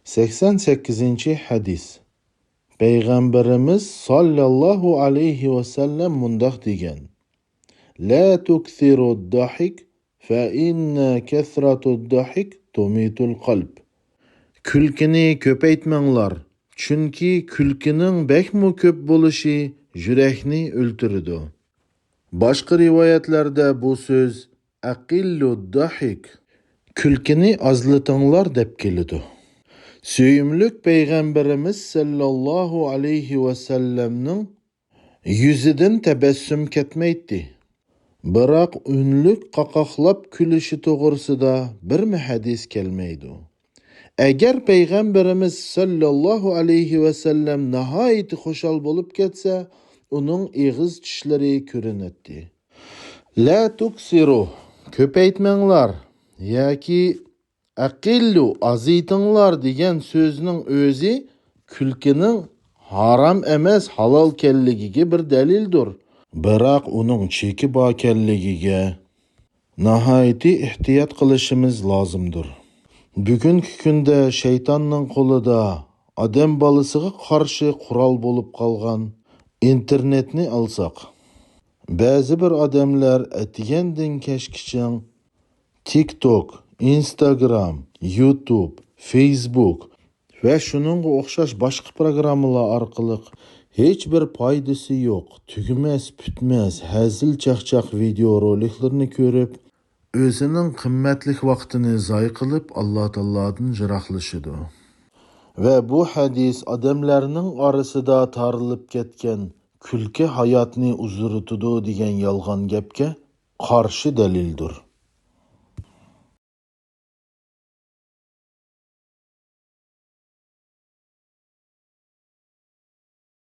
88. hadis. Peygamberimiz sallallahu aleyhi ve sellem mundaq degan: La tukthiru dahik fa inna kathratu dahik tumitul qalb. Külkini köpeytmanglar, çünki külkinin bekmu köp bolushi yürekni öldürüdü. Başka rivayetlerde bu söz aqillu dahik, külkini azlıtыңlar dep kelidi. Söyümlük Peygamberimiz sallallahu aleyhi ve sellem'nin yüzüden tebessüm ketmeydi. Bırak ünlük qaqaqlap külüşü toğrusida bir mi hadis kelmeydi. Eğer Peygamberimiz sallallahu aleyhi ve sellem nahayeti hoşal bolup ketse, onun ağız tişleri körünetti. La tuksiru, köpeytmenglar, yaki aqillu, aziytinglar degan sözünün özü külkinin haram emas halal kelligiga bir dalildir. Biroq uning cheki bor kelligiga nahayeti ehtiyot qilishimiz lozimdir. Bugungi kunda shaytonning qo'lida odam bolasiga qarshi qurol bo'lib qolgan internetni alsak, ba'zi bir odamlar atigandan kashkichang TikTok, Instagram, YouTube, Facebook ve shuningga o'xshash boshqa programmalar orqali hech bir foydasi yo'q, tugmas, putmas, hazil chaqchaq video roliklarni ko'rib, o'zining qimmatli vaqtini zoy qilib, Alloh taolodan jiroqlashidi. Ve bu hadis odamlarning orasida tarilib ketgan kulki hayotni uzuritudu degan yolg'on gapga qarshi dalildir.